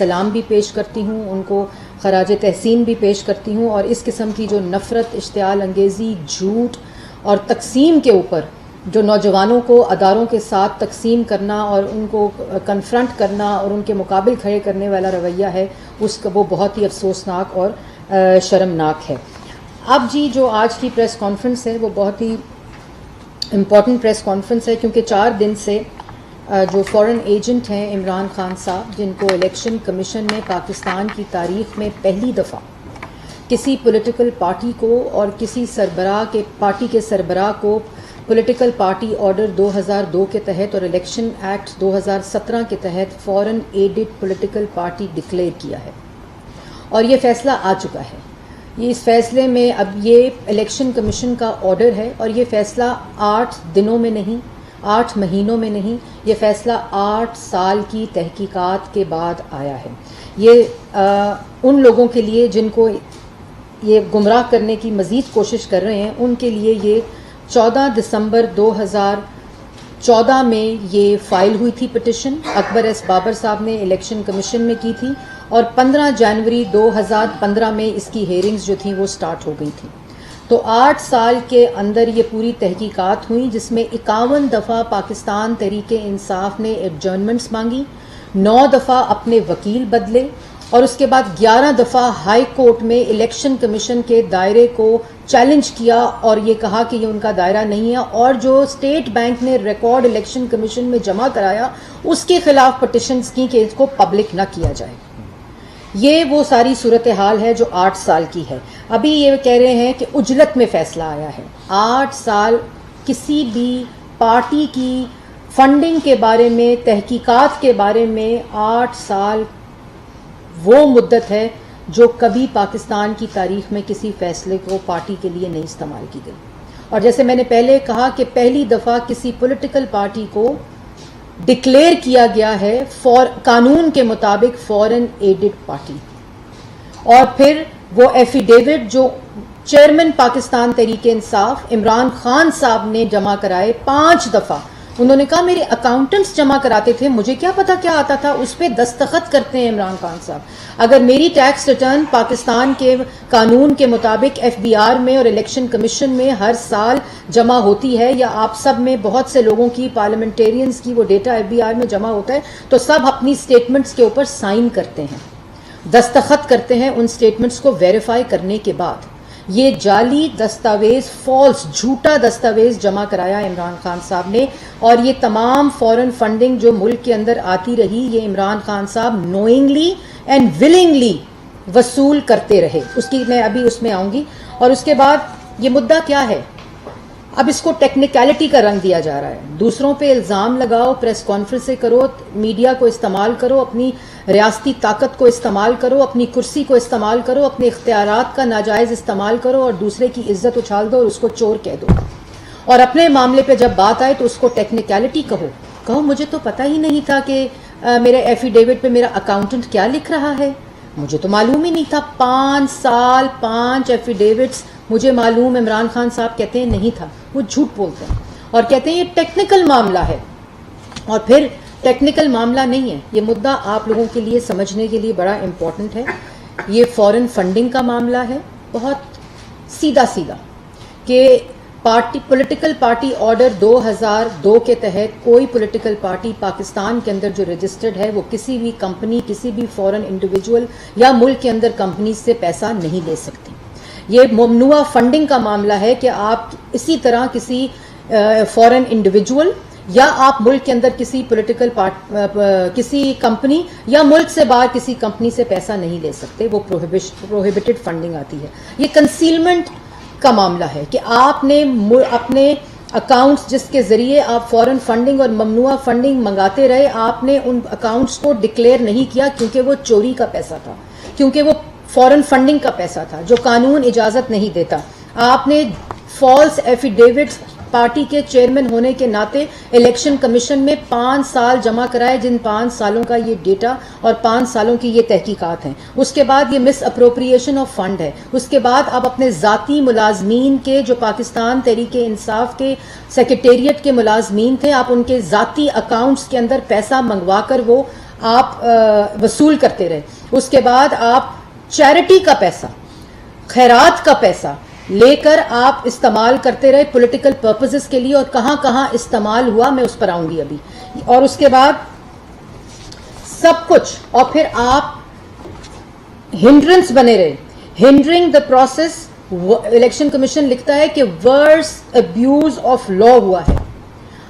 سلام بھی پیش کرتی ہوں، ان کو خراج تحسین بھی پیش کرتی ہوں، اور اس قسم کی جو نفرت، اشتعال انگیزی، جھوٹ اور تقسیم کے اوپر جو نوجوانوں کو اداروں کے ساتھ تقسیم کرنا اور ان کو کنفرنٹ کرنا اور ان کے مقابل کھڑے کرنے والا رویہ ہے، اس کا وہ بہت ہی افسوسناک اور شرمناک ہے۔ اب جی جو آج کی پریس کانفرنس ہے وہ بہت ہی امپورٹنٹ پریس کانفرنس ہے، کیونکہ 4 دن سے جو فورن ایجنٹ ہیں عمران خان صاحب، جن کو الیکشن کمیشن نے پاکستان کی تاریخ میں پہلی دفعہ کسی پولیٹیکل پارٹی کو اور کسی پارٹی کے سربراہ کو پولیٹیکل پارٹی آرڈر 2002 کے تحت اور الیکشن ایکٹ 2017 کے تحت فورن ایڈڈ پولیٹیکل پارٹی ڈکلیئر کیا ہے، اور یہ فیصلہ آ چکا ہے۔ یہ اس فیصلے میں اب یہ الیکشن کمیشن کا آرڈر ہے، اور یہ فیصلہ 8 دنوں میں نہیں، 8 مہینوں میں نہیں، یہ فیصلہ 8 سال کی تحقیقات کے بعد آیا ہے۔ یہ ان لوگوں کے لیے جن کو یہ گمراہ کرنے کی مزید کوشش کر رہے ہیں، ان کے لیے یہ 14 دسمبر 2014 میں یہ فائل ہوئی تھی پٹیشن، اکبر ایس بابر صاحب نے الیکشن کمیشن میں کی تھی، اور 15 جنوری 2015 میں اس کی ہیئرنگز جو تھیں وہ سٹارٹ ہو گئی تھیں۔ تو 8 سال کے اندر یہ پوری تحقیقات ہوئیں، جس میں 51 دفعہ پاکستان تحریک انصاف نے ایڈجرنمنٹس مانگی، 9 دفعہ اپنے وکیل بدلے، اور اس کے بعد 11 دفعہ ہائی کورٹ میں الیکشن کمیشن کے دائرے کو چیلنج کیا اور یہ کہا کہ یہ ان کا دائرہ نہیں ہے، اور جو اسٹیٹ بینک نے ریکارڈ الیکشن کمیشن میں جمع کرایا اس کے خلاف پٹیشنز کی کہ اس کو پبلک نہ کیا جائے۔ یہ وہ ساری صورتحال ہے جو 8 سال کی ہے۔ ابھی یہ کہہ رہے ہیں کہ عجلت میں فیصلہ آیا ہے۔ 8 سال کسی بھی پارٹی کی فنڈنگ کے بارے میں، تحقیقات کے بارے میں 8 سال وہ مدت ہے جو کبھی پاکستان کی تاریخ میں کسی فیصلے کو پارٹی کے لیے نہیں استعمال کی گئی۔ اور جیسے میں نے پہلے کہا کہ پہلی دفعہ کسی پولیٹیکل پارٹی کو ڈکلیئر کیا گیا ہے قانون کے مطابق فورن ایڈڈ پارٹی، اور پھر وہ ایفیڈیوٹ جو چیئرمین پاکستان تحریک انصاف عمران خان صاحب نے جمع کرائے 5 دفعہ۔ انہوں نے کہا میرے اکاؤنٹنٹس جمع کراتے تھے، مجھے کیا پتا کیا آتا تھا، اس پہ دستخط کرتے ہیں عمران خان صاحب۔ اگر میری ٹیکس ریٹرن پاکستان کے قانون کے مطابق FBR میں اور الیکشن کمیشن میں ہر سال جمع ہوتی ہے، یا آپ سب میں بہت سے لوگوں کی پارلیمنٹیرینز کی وہ ڈیٹا FBR میں جمع ہوتا ہے، تو سب اپنی سٹیٹمنٹس کے اوپر سائن کرتے ہیں، دستخط کرتے ہیں ان سٹیٹمنٹس کو ویریفائی کرنے کے بعد۔ یہ جعلی دستاویز، فالس، جھوٹا دستاویز جمع کرایا عمران خان صاحب نے، اور یہ تمام فورن فنڈنگ جو ملک کے اندر آتی رہی، یہ عمران خان صاحب نوئنگلی اینڈ ولنگلی وصول کرتے رہے۔ اس کی میں ابھی اس میں آؤں گی۔ اور اس کے بعد یہ مدعا کیا ہے؟ اب اس کو ٹیکنیکلٹی کا رنگ دیا جا رہا ہے۔ دوسروں پہ الزام لگاؤ، پریس کانفرنسیں کرو، میڈیا کو استعمال کرو، اپنی ریاستی طاقت کو استعمال کرو، اپنی کرسی کو استعمال کرو، اپنے اختیارات کا ناجائز استعمال کرو، اور دوسرے کی عزت اچھال دو اور اس کو چور کہہ دو، اور اپنے معاملے پہ جب بات آئے تو اس کو ٹیکنیکلٹی کہو مجھے تو پتہ ہی نہیں تھا کہ میرے ایفیڈیوٹ پہ میرا اکاؤنٹنٹ کیا لکھ رہا ہے، مجھے تو معلوم ہی نہیں تھا۔ 5 سال 5 ایفیڈیوٹس مجھے معلوم، عمران خان صاحب کہتے ہیں نہیں تھا، وہ جھوٹ بولتے ہیں اور کہتے ہیں یہ ٹیکنیکل معاملہ ہے، اور پھر ٹیکنیکل معاملہ نہیں ہے۔ یہ مدعا آپ لوگوں کے لیے سمجھنے کے لیے بڑا امپورٹنٹ ہے۔ یہ فورن فنڈنگ کا معاملہ ہے، بہت سیدھا کہ پولیٹیکل پارٹی آرڈر 2002 کے تحت کوئی پولیٹیکل پارٹی پاکستان کے اندر جو رجسٹرڈ ہے وہ کسی بھی کمپنی، کسی بھی فورن انڈیویجول یا ملک کے اندر کمپنی سے پیسہ نہیں لے سکتی۔ یہ ممنوع فنڈنگ کا معاملہ ہے کہ آپ اسی طرح کسی فورن انڈیویجول یا آپ ملک کے اندر کسی پولیٹیکل کسی کمپنی یا ملک سے باہر کسی کمپنی سے پیسہ نہیں لے سکتے، وہ پروہیبٹڈ فنڈنگ آتی ہے۔ یہ کنسیلمنٹ کا معاملہ ہے کہ آپ نے اپنے اکاؤنٹس جس کے ذریعے آپ فورن فنڈنگ اور ممنوع فنڈنگ منگاتے رہے، آپ نے ان اکاؤنٹس کو ڈکلیئر نہیں کیا کیونکہ وہ چوری کا پیسہ تھا، کیونکہ وہ فورن فنڈنگ کا پیسہ تھا جو قانون اجازت نہیں دیتا۔ آپ نے فالس ایفیڈیوٹس پارٹی کے چیئرمین ہونے کے ناطے الیکشن کمیشن میں 5 سال جمع کرائے، جن 5 سالوں کا یہ ڈیٹا اور 5 سالوں کی یہ تحقیقات ہیں۔ اس کے بعد یہ مس اپروپریشن آف فنڈ ہے۔ اس کے بعد آپ اپنے ذاتی ملازمین کے جو پاکستان تحریک انصاف کے سیکریٹریٹ کے ملازمین تھے، آپ ان کے ذاتی اکاؤنٹس کے اندر پیسہ منگوا کر وہ آپ وصول کرتے رہے. اس کے بعد آپ چیریٹی کا پیسہ, خیرات کا پیسہ لے کر آپ استعمال کرتے رہے پولیٹیکل پرپزز کے لیے, اور کہاں کہاں استعمال ہوا میں اس پر آؤں گی ابھی. اور اس کے بعد سب کچھ, اور پھر آپ ہنڈرنس بنے رہے, hindering the process. Election commission لکھتا ہے کہ ورس ابیوز آف لا ہوا ہے.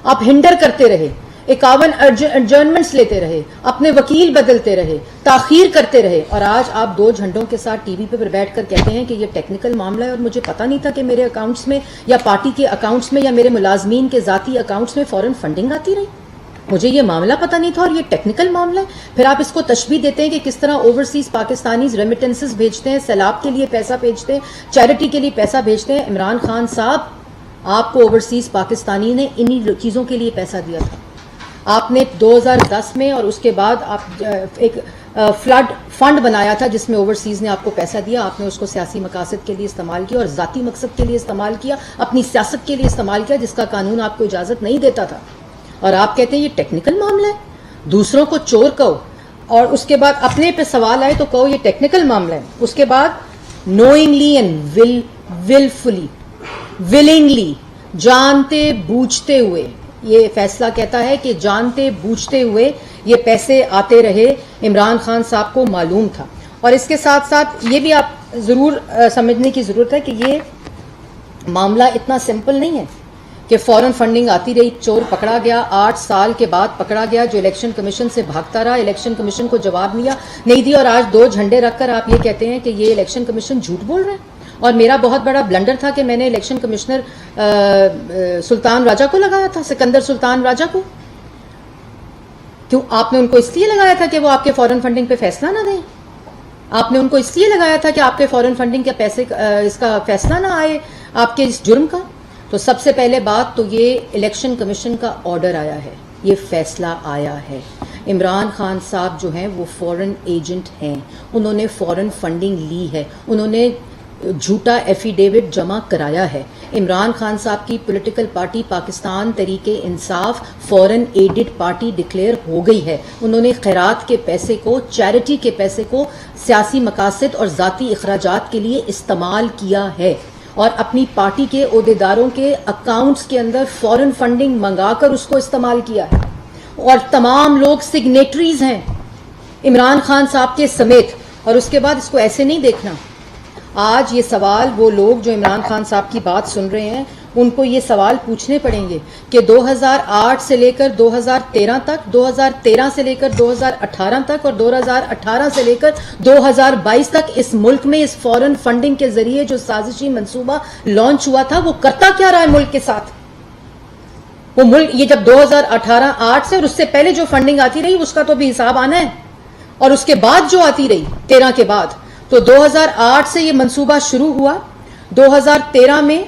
آپ ہنڈر کرتے رہے, 51 ایڈجرنمنٹس لیتے رہے, اپنے وکیل بدلتے رہے, تاخیر کرتے رہے, اور آج آپ 2 جھنڈوں کے ساتھ ٹی وی پہ بیٹھ کر کہتے ہیں کہ یہ ٹیکنیکل معاملہ ہے اور مجھے پتہ نہیں تھا کہ میرے اکاؤنٹس میں یا پارٹی کے اکاؤنٹس میں یا میرے ملازمین کے ذاتی اکاؤنٹس میں فورن فنڈنگ آتی رہی, مجھے یہ معاملہ پتہ نہیں تھا اور یہ ٹیکنیکل معاملہ ہے. پھر آپ اس کو تشبیہ دیتے ہیں کہ کس طرح اوورسیز پاکستانیز ریمیٹنسز بھیجتے ہیں, سیلاب کے لیے پیسہ بھیجتے ہیں, چیریٹی کے لیے پیسہ بھیجتے ہیں. عمران خان صاحب, آپ کو اوورسیز پاکستانی نے انہی چیزوں کے لیے پیسہ دیا تھا. آپ نے 2010 میں اور اس کے بعد آپ ایک فلڈ فنڈ بنایا تھا جس میں اوورسیز نے آپ کو پیسہ دیا. آپ نے اس کو سیاسی مقاصد کے لیے استعمال کیا اور ذاتی مقصد کے لیے استعمال کیا, اپنی سیاست کے لیے استعمال کیا جس کا قانون آپ کو اجازت نہیں دیتا تھا. اور آپ کہتے ہیں یہ ٹیکنیکل معاملہ ہے, دوسروں کو چور کہو, اور اس کے بعد اپنے پہ سوال آئے تو کہو یہ ٹیکنیکل معاملہ ہے. اس کے بعد نوئنگلی اینڈ ولفلی, ولنگلی, جانتے بوجھتے ہوئے, یہ فیصلہ کہتا ہے کہ جانتے بوجھتے ہوئے یہ پیسے آتے رہے. عمران خان صاحب کو معلوم تھا. اور اس کے ساتھ ساتھ یہ بھی آپ ضرور سمجھنے کی ضرورت ہے کہ یہ معاملہ اتنا سمپل نہیں ہے کہ فورن فنڈنگ آتی رہی, چور پکڑا گیا, 8 سال کے بعد پکڑا گیا, جو الیکشن کمیشن سے بھاگتا رہا, الیکشن کمیشن کو جواب نہیں دیا, اور آج 2 جھنڈے رکھ کر آپ یہ کہتے ہیں کہ یہ الیکشن کمیشن جھوٹ بول رہے ہیں. اور میرا بہت بڑا بلنڈر تھا کہ میں نے الیکشن کمشنر سلطان راجہ کو لگایا تھا, سکندر سلطان راجہ کو. کیوں آپ نے ان کو اس لیے لگایا تھا کہ وہ آپ کے فورن فنڈنگ پہ فیصلہ نہ دیں؟ آپ نے ان کو اس لیے لگایا تھا کہ آپ کے فورن فنڈنگ کے پیسے اس کا فیصلہ نہ آئے آپ کے اس جرم کا. تو سب سے پہلے بات تو یہ الیکشن کمیشن کا آرڈر آیا ہے, یہ فیصلہ آیا ہے. عمران خان صاحب جو ہیں وہ فورن ایجنٹ ہیں, انہوں نے فورن فنڈنگ لی ہے, انہوں نے جھوٹا ایفیڈیوٹ جمع کرایا ہے. عمران خان صاحب کی پولیٹیکل پارٹی پاکستان تحریک انصاف فورن ایڈڈ پارٹی ڈکلیئر ہو گئی ہے. انہوں نے خیرات کے پیسے کو, چیریٹی کے پیسے کو سیاسی مقاصد اور ذاتی اخراجات کے لیے استعمال کیا ہے, اور اپنی پارٹی کے عہدیداروں کے اکاؤنٹس کے اندر فورن فنڈنگ منگا کر اس کو استعمال کیا ہے. اور تمام لوگ سگنیٹریز ہیں عمران خان صاحب کے سمیت. اور اس کے بعد اس کو ایسے نہیں دیکھنا. آج یہ سوال وہ لوگ جو عمران خان صاحب کی بات سن رہے ہیں ان کو یہ سوال پوچھنے پڑیں گے کہ 2008 سے لے کر 2013 تک, 2013 سے لے کر 2018 تک, اور 2018 سے لے کر 2022 تک اس ملک میں اس فورن فنڈنگ کے ذریعے جو سازشی منصوبہ لانچ ہوا تھا وہ کرتا کیا رہا ہے ملک کے ساتھ. وہ ملک یہ جب 2018 سے اور اس سے پہلے جو فنڈنگ آتی رہی اس کا تو بھی حساب آنا ہے, اور اس کے بعد جو آتی رہی 13 کے بعد. تو 2008 سے یہ منصوبہ شروع ہوا, 2013 میں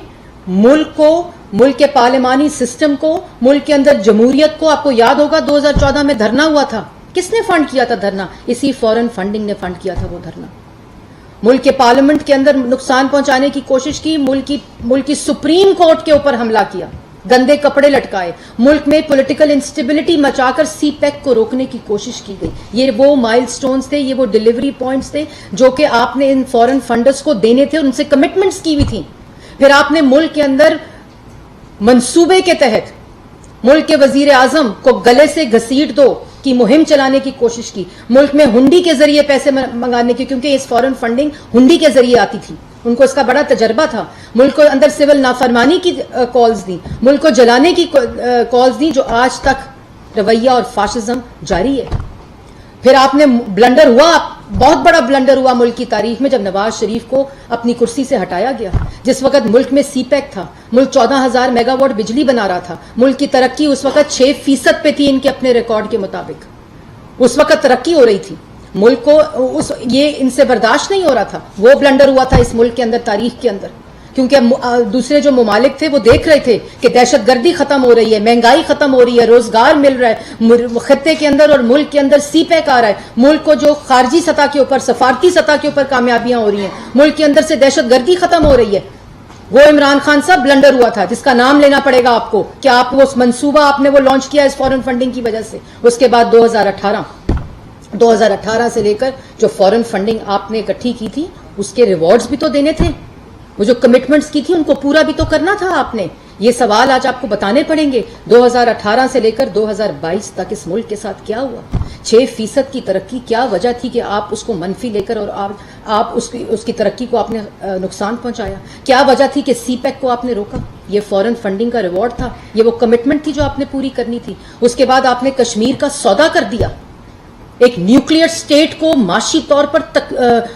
ملک کو, ملک کے پارلیمانی سسٹم کو, ملک کے اندر جمہوریت کو, آپ کو یاد ہوگا 2014 میں دھرنا ہوا تھا. کس نے فنڈ کیا تھا دھرنا؟ اسی فورن فنڈنگ نے فنڈ کیا تھا وہ دھرنا. ملک کے پارلیمنٹ کے اندر نقصان پہنچانے کی کوشش کی, ملک کی سپریم کورٹ کے اوپر حملہ کیا, گندے کپڑے لٹکائے, ملک میں پولیٹیکل انسٹیبلٹی مچا کر سی پیک کو روکنے کی کوشش کی گئی. یہ وہ مائل سٹونز تھے, یہ وہ ڈیلیوری پوائنٹس تھے جو کہ آپ نے ان فورن فنڈرز کو دینے تھے, ان سے کمٹمنٹس کی ہوئی تھیں. پھر آپ نے ملک کے اندر منصوبے کے تحت ملک کے وزیر اعظم کو گلے سے گھسیٹ دو کی مہم چلانے کی کوشش کی, ملک میں ہنڈی کے ذریعے پیسے منگانے کی, کیونکہ اس فورن فنڈنگ ہنڈی کے ذریعے آتی تھی, ان کو اس کا بڑا تجربہ تھا. ملک کو اندر سول نافرمانی کی کالز دی, ملک کو جلانے کی کالز دی, جو آج تک رویہ اور فاشزم جاری ہے. پھر آپ نے بلنڈر ہوا, بہت بڑا بلنڈر ہوا ملک کی تاریخ میں جب نواز شریف کو اپنی کرسی سے ہٹایا گیا. جس وقت ملک میں سی پیک تھا, ملک 14,000 میگا واٹ بجلی بنا رہا تھا, ملک کی ترقی اس وقت 6% پہ تھی ان کے اپنے ریکارڈ کے مطابق. اس وقت ترقی ہو رہی تھی, ملک کو یہ ان سے برداشت نہیں ہو رہا تھا. وہ بلنڈر ہوا تھا اس ملک کے اندر, تاریخ کے اندر, کیونکہ دوسرے جو ممالک تھے وہ دیکھ رہے تھے کہ دہشت گردی ختم ہو رہی ہے, مہنگائی ختم ہو رہی ہے, روزگار مل رہا ہے, خطے کے اندر اور ملک کے اندر سی پیک آ رہا ہے, ملک کو جو خارجی سطح کے اوپر, سفارتی سطح کے اوپر کامیابیاں ہو رہی ہیں, ملک کے اندر سے دہشت گردی ختم ہو رہی ہے. وہ عمران خان صاحب بلنڈر ہوا تھا جس کا نام لینا پڑے گا آپ کو کہ آپ وہ منصوبہ آپ نے وہ لانچ کیا اس فورن فنڈنگ کی وجہ سے. اس کے بعد 2018 2018 سے لے کر جو فورن فنڈنگ آپ نے اکٹھی کی تھی اس کے ریوارڈز بھی تو دینے تھے, وہ جو کمٹمنٹس کی تھی ان کو پورا بھی تو کرنا تھا آپ نے. یہ سوال آج آپ کو بتانے پڑیں گے. 2018 سے لے کر 2022 تک اس ملک کے ساتھ کیا ہوا؟ 6% کی ترقی, کیا وجہ تھی کہ آپ اس کو منفی لے کر اور آپ اس کی ترقی کو آپ نے نقصان پہنچایا؟ کیا وجہ تھی کہ سی پیک کو آپ نے روکا؟ یہ فورن فنڈنگ کا ریوارڈ تھا, یہ وہ کمٹمنٹ تھی جو آپ نے پوری کرنی تھی. اس کے بعد آپ نے کشمیر کا سودا کر دیا, ایک نیوکلیئر سٹیٹ کو معاشی طور پر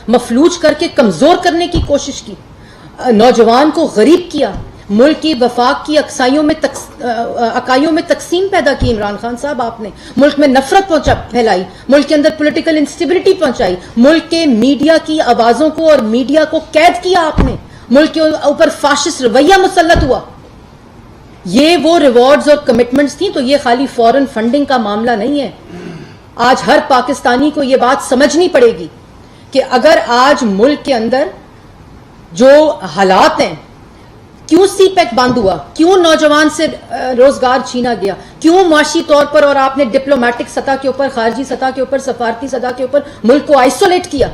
مفلوج کر کے کمزور کرنے کی کوشش کی, نوجوان کو غریب کیا, ملک کی وفاق کی اکائیوں میں تقسیم پیدا کی. عمران خان صاحب آپ نے ملک میں نفرت پھیلائی, ملک کے اندر پولیٹیکل انسٹیبلٹی پہنچائی, ملک کے میڈیا کی آوازوں کو اور میڈیا کو قید کیا آپ نے, ملک کے اوپر فاشسٹ رویہ مسلط ہوا. یہ وہ ریوارڈز اور کمٹمنٹس تھیں. تو یہ خالی فورن فنڈنگ کا معاملہ نہیں ہے. آج ہر پاکستانی کو یہ بات سمجھنی پڑے گی کہ اگر آج ملک کے اندر جو حالات ہیں, کیوں سی پیک بند ہوا, کیوں نوجوان سے روزگار چھینا گیا, کیوں معاشی طور پر اور آپ نے ڈپلومیٹک سطح کے اوپر, خارجی سطح کے اوپر, سفارتی سطح کے اوپر ملک کو آئسولیٹ کیا,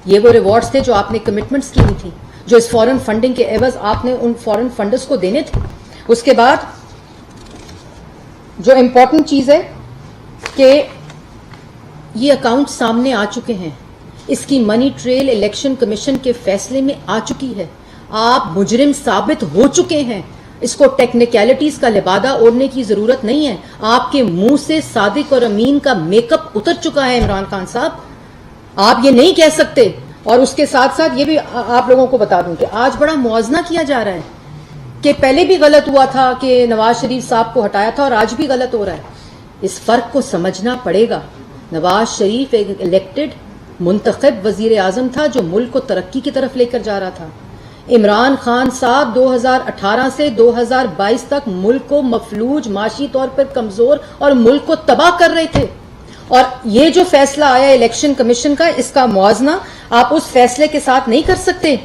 یہ وہ ریوارڈز تھے جو آپ نے کمٹمنٹس کی تھی, جو اس فورن فنڈنگ کے عوض آپ نے ان فورن فنڈرز کو دینے تھے. اس کے بعد جو امپورٹنٹ چیز ہے کہ یہ اکاؤنٹ سامنے آ چکے ہیں, اس کی منی ٹریل الیکشن کمیشن کے فیصلے میں آ چکی ہے, آپ مجرم ثابت ہو چکے ہیں. اس کو ٹیکنیکلٹیز کا لبادہ اوڑھنے کی ضرورت نہیں ہے. آپ کے منہ سے صادق اور امین کا میک اپ اتر چکا ہے عمران خان صاحب, آپ یہ نہیں کہہ سکتے. اور اس کے ساتھ ساتھ یہ بھی آپ لوگوں کو بتا دوں کہ آج بڑا موازنہ کیا جا رہا ہے کہ پہلے بھی غلط ہوا تھا کہ نواز شریف صاحب کو ہٹایا تھا اور آج بھی غلط ہو رہا ہے. اس فرق کو سمجھنا پڑے گا. نواز شریف ایک الیکٹڈ منتخب وزیر اعظم تھا جو ملک کو ترقی کی طرف لے کر جا رہا تھا. عمران خان صاحب 2018 سے 2022 تک ملک کو مفلوج, معاشی طور پر کمزور اور ملک کو تباہ کر رہے تھے. اور یہ جو فیصلہ آیا الیکشن کمیشن کا, اس کا موازنہ آپ اس فیصلے کے ساتھ نہیں کر سکتے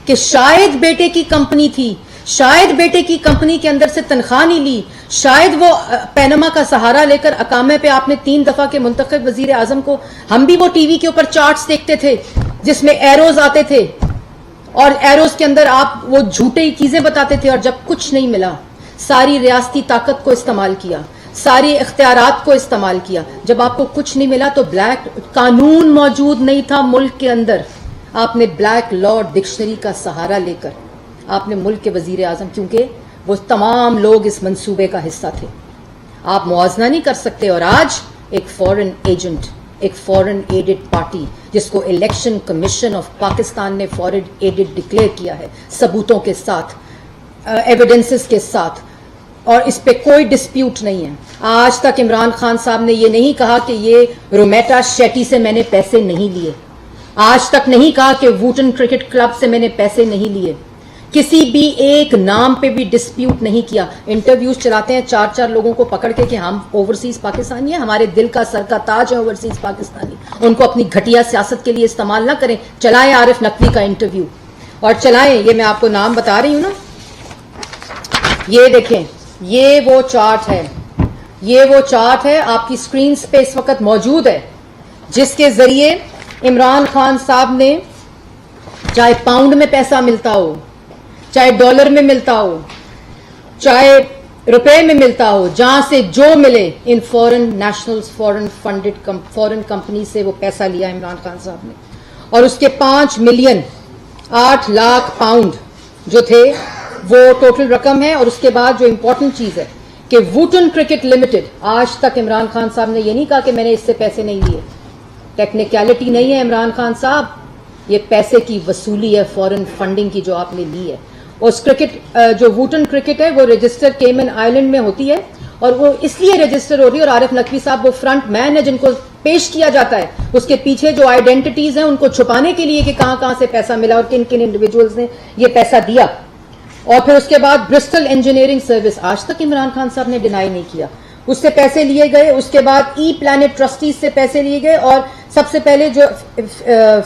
کہ شاید بیٹے کی کمپنی تھی, شاید بیٹے کی کمپنی کے اندر سے تنخواہ نہیں لی, شاید وہ پینما کا سہارا لے کر اقامے پہ آپ نے 3 دفعہ کے منتخب وزیر اعظم کو, ہم بھی وہ ٹی وی کے اوپر چارٹس دیکھتے تھے جس میں ایروز آتے تھے اور ایروز کے اندر آپ وہ جھوٹے چیزیں بتاتے تھے, اور جب کچھ نہیں ملا ساری ریاستی طاقت کو استعمال کیا, ساری اختیارات کو استعمال کیا. جب آپ کو کچھ نہیں ملا تو بلیک قانون موجود نہیں تھا ملک کے اندر, آپ نے بلیک لا ڈکشنری کا سہارا لے کر آپ نے ملک کے وزیر اعظم, کیونکہ وہ تمام لوگ اس منصوبے کا حصہ تھے, آپ موازنہ نہیں کر سکتے. اور آج ایک فورن ایجنٹ, ایک فورن ایڈڈ پارٹی جس کو الیکشن کمیشن آف پاکستان نے فورن ایڈڈ ڈکلیئر کیا ہے, ثبوتوں کے ساتھ, ایویڈنسز کے ساتھ, اور اس پہ کوئی ڈسپیوٹ نہیں ہے. آج تک عمران خان صاحب نے یہ نہیں کہا کہ یہ رومیٹا شیٹی سے میں نے پیسے نہیں لیے, آج تک نہیں کہا کہ ووٹن کرکٹ کلب سے میں نے پیسے نہیں لیے, کسی بھی ایک نام پہ بھی ڈسپیوٹ نہیں کیا. انٹرویوز چلاتے ہیں 4 لوگوں کو پکڑ کے کہ ہم اوورسیز پاکستانی ہیں, ہمارے دل کا سر کا تاج ہے اوورسیز پاکستانی, ان کو اپنی گھٹیا سیاست کے لیے استعمال نہ کریں. چلائیں عارف نقوی کا انٹرویو, اور چلائیں, یہ میں آپ کو نام بتا رہی ہوں نا, یہ دیکھیں, یہ وہ چارٹ ہے, یہ وہ چارٹ ہے آپ کی سکرینز پہ اس وقت موجود ہے, جس کے ذریعے عمران خان صاحب نے, چاہے پاؤنڈ میں پیسہ ملتا ہو, چاہے ڈالر میں ملتا ہو, چاہے روپے میں ملتا ہو, جہاں سے جو ملے, ان فورن نیشنلز, فورن فنڈڈ فورن کمپنی سے وہ پیسہ لیا عمران خان صاحب نے. اور اس کے 5,08,00,000 پاؤنڈ جو تھے وہ ٹوٹل رقم ہے. اور اس کے بعد جو امپورٹنٹ چیز ہے کہ ووٹن کرکٹ لمیٹڈ, آج تک عمران خان صاحب نے یہ نہیں کہا کہ میں نے اس سے پیسے نہیں لیے. ٹیکنیکلٹی نہیں ہے عمران خان صاحب, یہ پیسے کی وصولی ہے فورن فنڈنگ کی جو آپ نے لی ہے. اس کرکٹ جو ووٹن کرکٹ ہے وہ رجسٹر کیمن آئلینڈ میں ہوتی ہے, اور وہ اس لیے رجسٹر ہو رہی ہے, اور عارف نقوی صاحب وہ فرنٹ مین ہے جن کو پیش کیا جاتا ہے, اس کے پیچھے جو آئیڈینٹیز ہیں ان کو چھپانے کے لیے کہ کہاں کہاں سے پیسہ ملا اور کن کن انڈیویجولز نے یہ پیسہ دیا. اور پھر اس کے بعد برسٹل انجینئرنگ سروس, آج تک عمران خان صاحب نے ڈینائی نہیں کیا, اس سے پیسے لیے گئے. اس کے بعد ای پلانٹ ٹرسٹیز سے پیسے لیے گئے, اور سب سے پہلے جو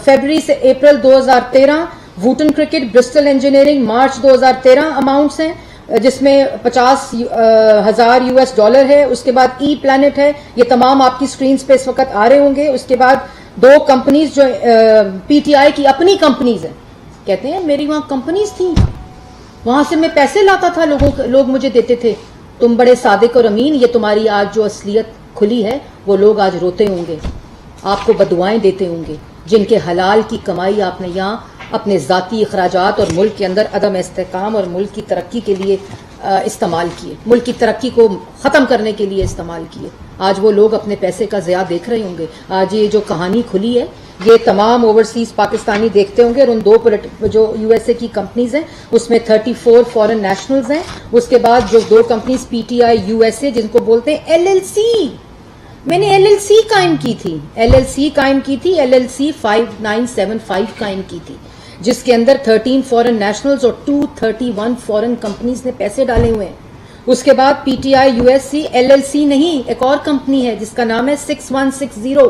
فیبرری سے اپریل 2013 ووٹن cricket, Bristol engineering March 2013 amounts ہیں. جس میں 50,000 $US ہے. اس کے بعد ای پلانٹ ہے. یہ تمام آپ کی سکرینز پہ اس وقت آ رہے ہوں گے. اس کے بعد 2 کمپنیز جو پی ٹی آئی کی اپنی کمپنیز ہیں. کہتے ہیں میری وہاں کمپنیز تھیں, وہاں سے میں پیسے لاتا تھا, لوگ مجھے دیتے تھے. تم بڑے صادق اور امین, یہ تمہاری آج جو اصلیت کھلی ہے وہ لوگ آج روتے ہوں گے, آپ کو بددعائیں دیتے ہوں گے, جن کے حلال کی کمائی آپ نے یہاں اپنے ذاتی اخراجات اور ملک کے اندر عدم استحکام اور ملک کی ترقی کے لیے استعمال کیے, ملک کی ترقی کو ختم کرنے کے لیے استعمال کیے. آج وہ لوگ اپنے پیسے کا ضیاع دیکھ رہے ہوں گے. آج یہ جو کہانی کھلی ہے یہ تمام اوورسیز پاکستانی دیکھتے ہوں گے. اور ان 2 جو USA کی کمپنیز ہیں اس میں 34 فورن نیشنلز ہیں. اس کے بعد جو 2 کمپنیز PTI USA جن کو بولتے ہیں LLC, میں نے LLC قائم کی تھی, LLC 5975 قائم کی تھی, جس کے اندر 13 فورن نیشنلز اور 231 فورن کمپنیز نے پیسے ڈالے ہوئے ہیں. اس کے بعد PTI USC LLC نہیں, ایک اور کمپنی ہے جس کا نام ہے 6160,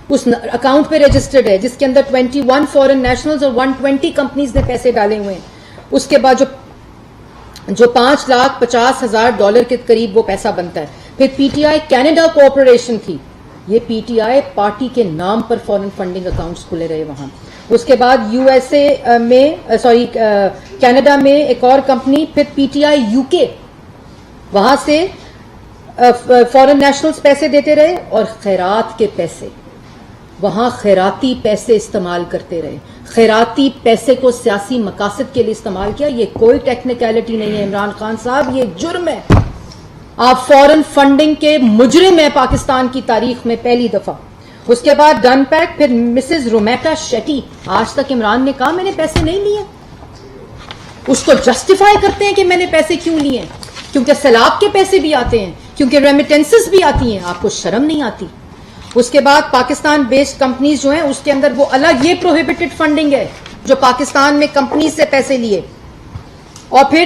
اس اکاؤنٹ پہ رجسٹرڈ ہے, جس کے اندر 21 فورن نیشنلز اور 120 کمپنیز نے پیسے ڈالے ہوئے ہیں. اس کے بعد جو $5,50,000 کے قریب وہ پیسہ بنتا ہے. پھر PTI کینیڈا کوآپریشن تھی, یہ PTI پارٹی کے نام پر فورن فنڈنگ اکاؤنٹس کھلے رہے وہاں. اس کے بعد کینیڈا میں ایک اور کمپنی, پھر PTI UK, وہاں سے فورن نیشنلز پیسے دیتے رہے, اور خیرات کے پیسے, وہاں خیراتی پیسے استعمال کرتے رہے, خیراتی پیسے کو سیاسی مقاصد کے لیے استعمال کیا. یہ کوئی ٹیکنیکلٹی نہیں ہے عمران خان صاحب, یہ جرم ہے. آپ فورن فنڈنگ کے مجرم ہیں پاکستان کی تاریخ میں پہلی دفعہ. اس کے بعد ڈن پیک, پھر مسز رومیٹا شیٹی. آج تک عمران نے کہا میں نے پیسے نہیں لیے, اس کو جسٹیفائی کرتے ہیں کہ میں نے پیسے کیوں لیے, کیونکہ سیلاب کے پیسے بھی آتے ہیں, کیونکہ ریمیٹنسز بھی آتی ہیں. آپ کو شرم نہیں آتی؟ اس کے بعد پاکستان بیسڈ کمپنیز جو ہیں اس کے اندر وہ الگ, یہ پروہیبٹڈ فنڈنگ ہے جو پاکستان میں کمپنیز سے پیسے لیے, اور پھر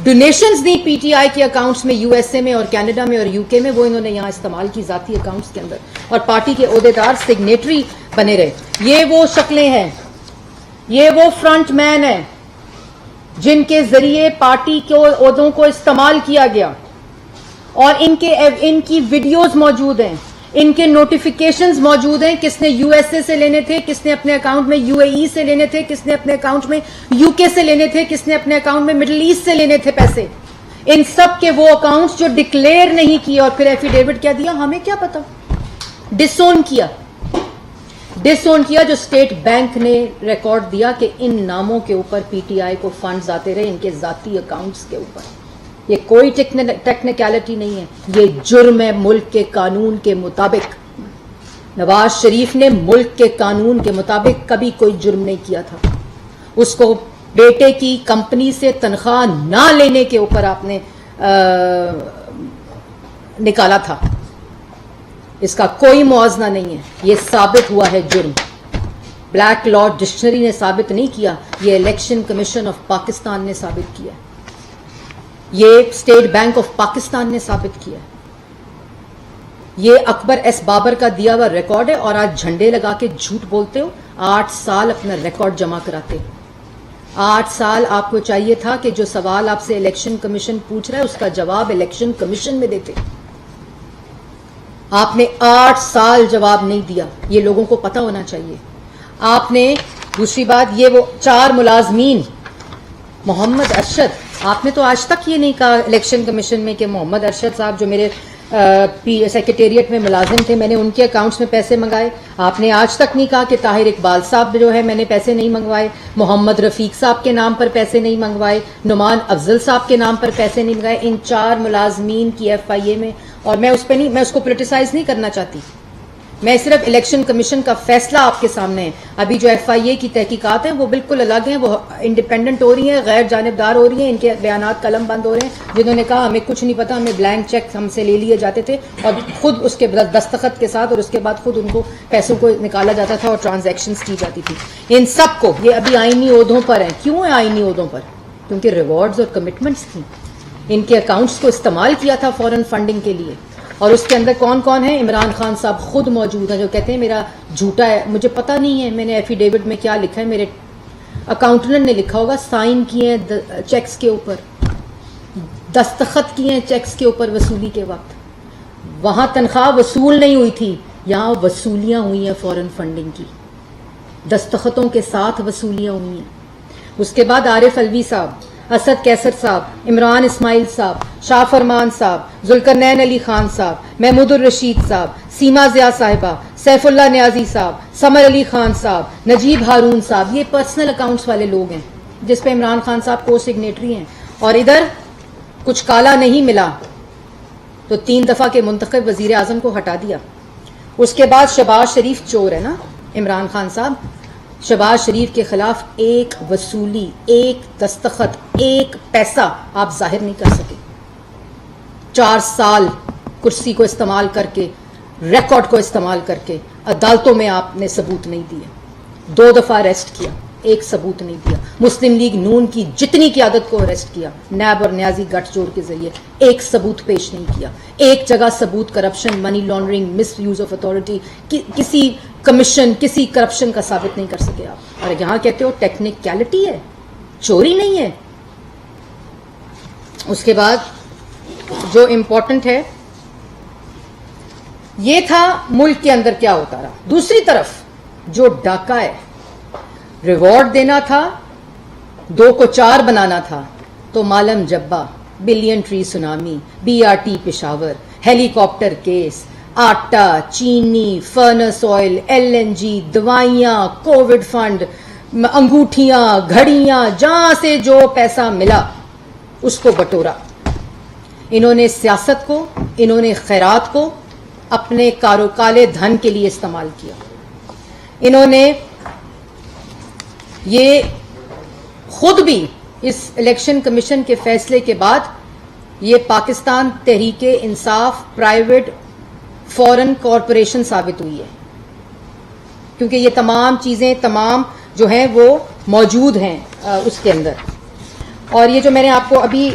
ڈونیشنز دی PTI کے اکاؤنٹس میں USA میں اور کینیڈا میں اور UK میں, وہ انہوں نے یہاں استعمال کی ذاتی اکاؤنٹس کے اندر, اور پارٹی کے عہدیدار سگنیٹری بنے رہے. یہ وہ شکلیں ہیں, یہ وہ فرنٹ مین ہیں جن کے ذریعے پارٹی کے عہدوں کو استعمال کیا گیا, اور ان کی ویڈیوز موجود ہیں, ان کے نوٹیفیکیشنز موجود ہیں. کس نے USA سے لینے تھے, کس نے اپنے اکاؤنٹ میں UAE سے لینے تھے, کس نے اپنے اکاؤنٹ میں UK سے لینے تھے, کس نے اپنے اکاؤنٹ میں مڈل ایسٹ سے لینے تھے پیسے. ان سب کے وہ اکاؤنٹس جو ڈکلیئر نہیں کیے اور پھر ایفیڈیوٹ کیا دیا, ہمیں کیا پتا, ڈسون کیا جو اسٹیٹ بینک نے ریکارڈ دیا کہ ان ناموں کے اوپر PTI کو فنڈز آتے رہے, ان کے ذاتی اکاؤنٹس کے اوپر. یہ کوئی ٹیکنیکلٹی نہیں ہے, یہ جرم ہے ملک کے قانون کے مطابق. نواز شریف نے ملک کے قانون کے مطابق کبھی کوئی جرم نہیں کیا تھا. اس کو بیٹے کی کمپنی سے تنخواہ نہ لینے کے اوپر آپ نے نکالا تھا. اس کا کوئی موازنہ نہیں ہے, یہ ثابت ہوا ہے جرم. بلیک لا ڈکشنری نے ثابت نہیں کیا, یہ الیکشن کمیشن آف پاکستان نے ثابت کیا, یہ اسٹیٹ بینک آف پاکستان نے ثابت کیا. یہ اکبر ایس بابر کا دیا ہوا ریکارڈ ہے, اور آج جھنڈے لگا کے جھوٹ بولتے ہو. 8 سال اپنا ریکارڈ جمع کراتے, 8 سال آپ کو چاہیے تھا کہ جو سوال آپ سے الیکشن کمیشن پوچھ رہا ہے اس کا جواب الیکشن کمیشن میں دیتے. آپ نے 8 سال جواب نہیں دیا, یہ لوگوں کو پتہ ہونا چاہیے. آپ نے دوسری بات, یہ وہ 4 ملازمین, محمد ارشد, آپ نے تو آج تک یہ نہیں کہا الیکشن کمیشن میں کہ محمد ارشد صاحب جو میرے سیکریٹریٹ میں ملازم تھے, میں نے ان کے اکاؤنٹس میں پیسے منگائے. آپ نے آج تک نہیں کہا کہ طاہر اقبال صاحب جو ہے میں نے پیسے نہیں منگوائے, محمد رفیق صاحب کے نام پر پیسے نہیں منگوائے, نعمان افضل صاحب کے نام پر پیسے نہیں منگائے. ان 4 ملازمین کی FIA میں, اور میں اس کو پولیٹیسائز نہیں کرنا چاہتی, میں صرف الیکشن کمیشن کا فیصلہ آپ کے سامنے ہے. ابھی جو FIA کی تحقیقات ہیں وہ بالکل الگ ہیں, وہ انڈیپینڈنٹ ہو رہی ہیں, غیر جانبدار ہو رہی ہیں. ان کے بیانات قلم بند ہو رہے ہیں. جنہوں نے کہا ہمیں کچھ نہیں پتا, ہمیں بلینک چیک ہم سے لے لیے جاتے تھے اور خود اس کے دستخط کے ساتھ, اور اس کے بعد خود ان کو پیسوں کو نکالا جاتا تھا اور ٹرانزیکشنز کی جاتی تھی. ان سب کو یہ ابھی آئینی عہدوں پر ہیں. کیوں ہیں آئینی عہدوں پر؟ کیونکہ ریوارڈز اور کمٹمنٹس تھیں. ان کے اکاؤنٹس کو استعمال کیا تھا فورن فنڈنگ کے لیے. اور اس کے اندر کون کون ہے؟ عمران خان صاحب خود موجود ہیں جو کہتے ہیں میرا جھوٹا ہے, مجھے پتہ نہیں ہے میں نے ایفیڈیوٹ میں کیا لکھا ہے, میرے اکاؤنٹنٹ نے لکھا ہوگا, سائن کیے ہیں چیکس کے اوپر. دستخط کیے ہیں چیکس کے اوپر وصولی کے وقت. وہاں تنخواہ وصول نہیں ہوئی تھی, یہاں وصولیاں ہوئی ہیں فورن فنڈنگ کی, دستخطوں کے ساتھ وصولیاں ہوئی ہیں. اس کے بعد عارف الوی صاحب, اسد کیسر صاحب, عمران اسماعیل صاحب, شاہ فرمان صاحب, ذوالقرنین علی خان صاحب, محمود الرشید صاحب, سیما ضیاء صاحبہ, سیف اللہ نیازی صاحب, سمر علی خان صاحب, نجیب ہارون صاحب, یہ پرسنل اکاؤنٹس والے لوگ ہیں جس پہ عمران خان صاحب کو سگنیٹری ہیں. اور ادھر کچھ کالا نہیں ملا تو 3 دفعہ کے منتخب وزیر اعظم کو ہٹا دیا. اس کے بعد شہباز شریف چور ہے نا عمران خان صاحب, شہباز شریف کے خلاف ایک وصولی, ایک دستخط, ایک پیسہ آپ ظاہر نہیں کر سکے. 4 سال کرسی کو استعمال کر کے, ریکارڈ کو استعمال کر کے عدالتوں میں آپ نے ثبوت نہیں دیے. 2 دفعہ اریسٹ کیا, ایک ثبوت نہیں دیا. مسلم لیگ نون کی جتنی قیادت کو اریسٹ کیا نیب اور نیازی گٹھ جوڑ کے ذریعے, ایک ثبوت پیش نہیں کیا. ایک جگہ ثبوت corruption, money laundering, miss use of authority, کسی کمیشن, کسی کرپشن کا ثابت نہیں کر سکے آپ. اور یہاں کہتے ہو ٹیکنیکلٹی ہے, چوری نہیں ہے. اس کے بعد جو امپورٹنٹ ہے یہ تھا ملک کے اندر کیا ہوتا رہا. دوسری طرف جو ڈاکہ ہے, ریوارڈ دینا تھا, 2 کو 4 بنانا تھا, تو Malam Jabba, billion tree tsunami, BRT Peshawar, helicopter case, آٹا, چینی, فرنس آئل, LNG, دوائیاں, کووڈ فنڈ, انگوٹھیاں, گھڑیاں, جہاں سے جو پیسہ ملا اس کو بٹورا. انہوں نے سیاست کو, انہوں نے خیرات کو اپنے کالے دھن کے لیے استعمال کیا. انہوں نے یہ خود بھی اس الیکشن کمیشن کے فیصلے کے بعد یہ پاکستان تحریک انصاف پرائیویٹ فورن کارپوریشن ثابت ہوئی ہے, کیونکہ یہ تمام چیزیں تمام جو ہیں وہ موجود ہیں اس کے اندر. اور یہ جو میں نے آپ کو ابھی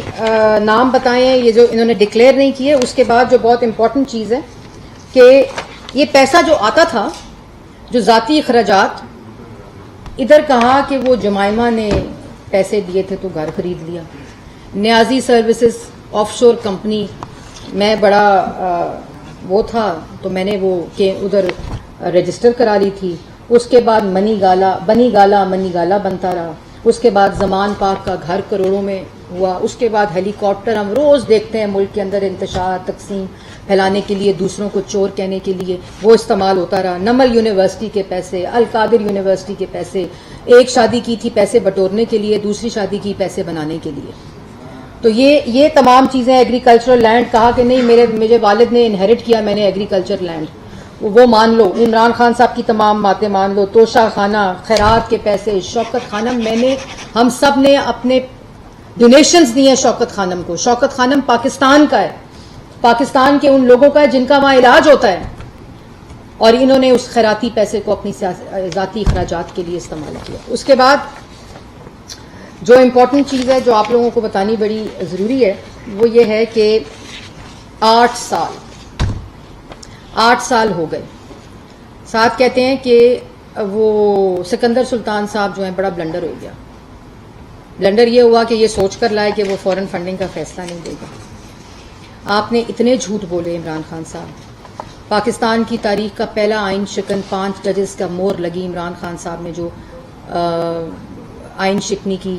نام بتائے ہیں, یہ جو انہوں نے ڈکلیئر نہیں کیے. اس کے بعد جو بہت امپورٹنٹ چیز ہے کہ یہ پیسہ جو آتا تھا, جو ذاتی اخراجات, ادھر کہا کہ وہ جمائمہ نے پیسے دیے تھے تو گھر خرید لیا. نیازی سروسز آف شور کمپنی, میں بڑا وہ تھا تو میں نے وہ کہ ادھر رجسٹر کرا لی تھی. اس کے بعد منی گالا بنتا رہا. اس کے بعد زمان پاک کا گھر کروڑوں میں ہوا. اس کے بعد ہیلی کاپٹر ہم روز دیکھتے ہیں ملک کے اندر انتشار تقسیم پھیلانے کے لیے, دوسروں کو چور کہنے کے لیے, وہ استعمال ہوتا رہا. نمل یونیورسٹی کے پیسے, القادر یونیورسٹی کے پیسے, ایک شادی کی تھی پیسے بٹورنے کے لیے, دوسری شادی کی پیسے بنانے کے لیے. تو یہ تمام چیزیں. ایگریکلچرل لینڈ, کہا کہ نہیں میرے والد نے انہیرٹ کیا, میں نے ایگریکلچر لینڈ, وہ مان لو. عمران خان صاحب کی تمام باتیں مان لو. توشہ خانہ, خیرات کے پیسے, شوکت خانم, ہم سب نے اپنے ڈونیشنز دیے شوکت خانم کو. شوکت خانم پاکستان کا ہے, پاکستان کے ان لوگوں کا ہے جن کا وہاں علاج ہوتا ہے, اور انہوں نے اس خیراتی پیسے کو اپنی ذاتی اخراجات کے لیے استعمال کیا. اس کے بعد جو امپورٹنٹ چیز ہے جو آپ لوگوں کو بتانی بڑی ضروری ہے وہ یہ ہے کہ 8 سال ہو گئے. ساتھ کہتے ہیں کہ وہ سکندر سلطان صاحب جو ہیں بڑا بلنڈر ہو گیا. بلنڈر یہ ہوا کہ یہ سوچ کر لائے کہ وہ فورن فنڈنگ کا فیصلہ نہیں دے گا. آپ نے اتنے جھوٹ بولے عمران خان صاحب. پاکستان کی تاریخ کا پہلا آئین شکن 5 ججز کا مور لگی عمران خان صاحب نے جو آئین شکنی کی,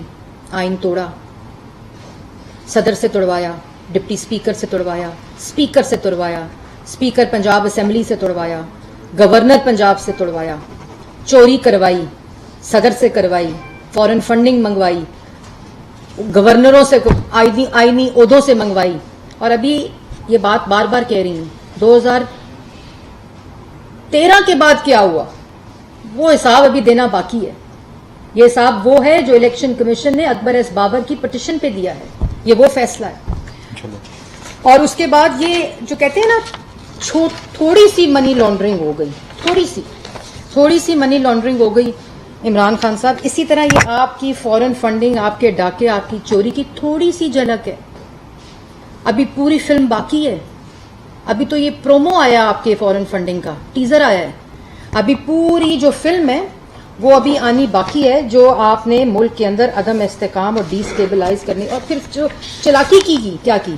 آئین توڑا, صدر سے توڑوایا, ڈپٹی اسپیکر سے توڑوایا, اسپیکر سے توڑوایا, اسپیکر پنجاب اسمبلی سے توڑوایا, گورنر پنجاب سے توڑوایا, چوری کروائی, صدر سے کروائی, فورن فنڈنگ منگوائی, گورنروں سے آئینی عہدوں سے منگوائی. اور ابھی یہ بات بار بار کہہ رہی ہوں, 2013 کے بعد کیا ہوا وہ حساب ابھی دینا باقی ہے. یہ حساب وہ ہے جو الیکشن کمیشن نے اکبر ایس بابر کی پٹیشن پہ دیا ہے, یہ وہ فیصلہ ہے. اور اس کے بعد یہ جو کہتے ہیں نا تھوڑی سی منی لانڈرنگ ہو گئی, تھوڑی سی منی لانڈرنگ ہو گئی عمران خان صاحب. اسی طرح یہ آپ کی فورن فنڈنگ, آپ کے ڈاکے, آپ کی چوری کی تھوڑی سی جھلک ہے. ابھی پوری فلم باقی ہے. ابھی تو یہ پرومو آیا آپ کے فورن فنڈنگ کا, ٹیزر آیا ہے. ابھی پوری جو فلم ہے وہ ابھی آنی باقی ہے، جو آپ نے ملک کے اندر عدم استحکام اور ڈی اسٹیبلائز کرنے، اور پھر جو چلاکی کی کیا کی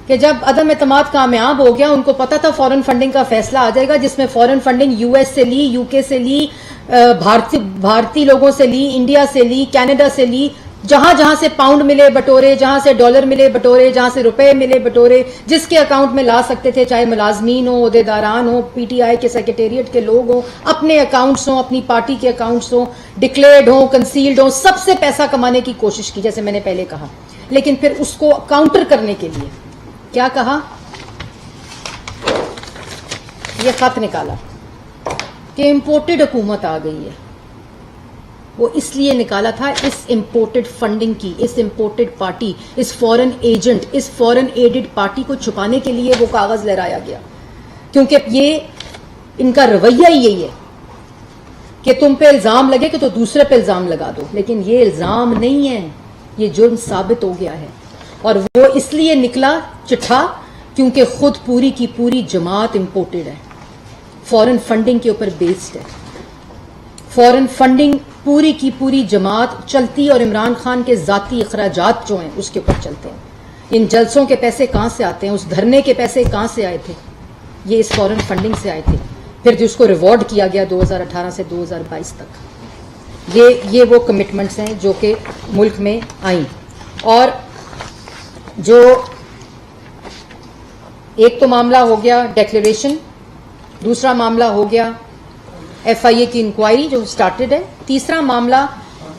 کہ جب عدم اعتماد کامیاب ہو گیا، ان کو پتا تھا فورن فنڈنگ کا فیصلہ آ جائے گا، جس میں فورن فنڈنگ یو ایس سے لی، یو کے سے لی، بھارتی لوگوں سے لی، انڈیا سے لی، کینیڈا سے لی، جہاں جہاں سے پاؤنڈ ملے بٹورے، جہاں سے ڈالر ملے بٹورے، جہاں سے روپے ملے بٹورے، جس کے اکاؤنٹ میں لا سکتے تھے، چاہے ملازمین ہوں، عہدیداران ہوں، پی ٹی آئی کے سیکریٹریٹ کے لوگ ہوں، اپنے اکاؤنٹس ہوں، اپنی پارٹی کے اکاؤنٹس ہوں، ڈکلیئرڈ ہوں، کنسیلڈ ہوں، سب سے پیسہ کمانے کی کوشش کی، جیسے میں نے پہلے کہا. لیکن پھر اس کو کاؤنٹر کرنے کے لیے کیا کہا؟ یہ خط نکالا کہ امپورٹڈ حکومت آ گئی ہے. وہ اس لیے نکالا تھا اس امپورٹڈ فنڈنگ کی، اس امپورٹڈ پارٹی، اس فورن ایجنٹ، اس فورن ایڈڈ پارٹی کو چھپانے کے لیے وہ کاغذ لہرایا گیا، کیونکہ یہ ان کا رویہ ہی یہی ہے کہ تم پہ الزام لگے کہ تو دوسرے پہ الزام لگا دو. لیکن یہ الزام نہیں ہے، یہ جرم ثابت ہو گیا ہے. اور وہ اس لیے نکلا چٹھا کیونکہ خود پوری کی پوری جماعت امپورٹڈ ہے، فورن فنڈنگ کے اوپر بیسڈ ہے. فورن فنڈنگ پوری کی پوری جماعت چلتی، اور عمران خان کے ذاتی اخراجات جو ہیں اس کے اوپر چلتے ہیں. ان جلسوں کے پیسے کہاں سے آتے ہیں؟ اس دھرنے کے پیسے کہاں سے آئے تھے؟ یہ اس فورن فنڈنگ سے آئے تھے. پھر جس کو ریوارڈ کیا گیا 2018 سے 2022 تک. یہ وہ کمٹمنٹس ہیں جو کہ ملک میں آئیں. اور جو ایک تو معاملہ ہو گیا ڈیکلیریشن، دوسرا معاملہ ہو گیا ایف آئی اے کی انکوائری جو سٹارٹڈ ہے، تیسرا معاملہ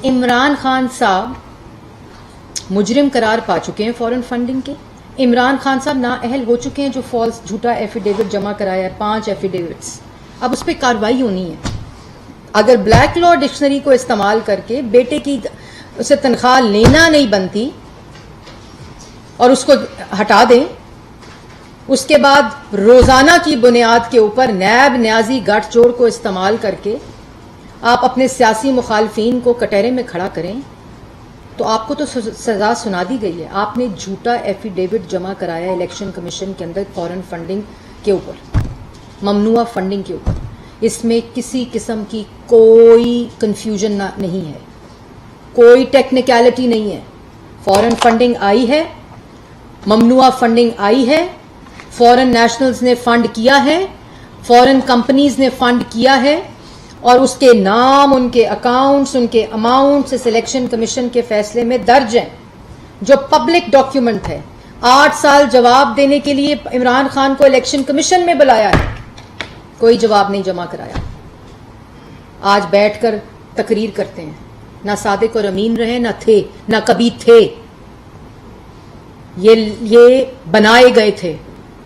عمران خان صاحب مجرم قرار پا چکے ہیں فورن فنڈنگ کے. عمران خان صاحب نااہل ہو چکے ہیں، جو فالس جھوٹا ایفیڈیوٹ جمع کرایا ہے، 5 ایفیڈیوٹس. اب اس پہ کارروائی ہونی ہے. اگر بلیک لا ڈکشنری کو استعمال کر کے بیٹے کی اسے تنخواہ لینا نہیں بنتی اور اس کو ہٹا دیں، اس کے بعد روزانہ کی بنیاد کے اوپر نیب نیازی گٹھ جوڑ کو استعمال کر کے آپ اپنے سیاسی مخالفین کو کٹہرے میں کھڑا کریں، تو آپ کو تو سزا سنا دی گئی ہے. آپ نے جھوٹا ایفیڈیوٹ جمع کرایا الیکشن کمیشن کے اندر فورن فنڈنگ کے اوپر، ممنوعہ فنڈنگ کے اوپر. اس میں کسی قسم کی کوئی کنفیوژن نہیں ہے، کوئی ٹیکنیکلٹی نہیں ہے. فورن فنڈنگ آئی ہے، ممنوعہ فنڈنگ آئی ہے، فورن نیشنلز نے فنڈ کیا ہے، فورن کمپنیز نے فنڈ کیا ہے، اور اس کے نام، ان کے اکاؤنٹس، ان کے اماؤنٹس اس الیکشن کمیشن کے فیصلے میں درج ہیں، جو پبلک ڈاکیومنٹ ہے. 8 سال جواب دینے کے لیے عمران خان کو الیکشن کمیشن میں بلایا ہے، کوئی جواب نہیں جمع کرایا. آج بیٹھ کر تقریر کرتے ہیں. نہ صادق اور امین رہے، نہ تھے، نہ کبھی تھے. یہ بنائے گئے تھے.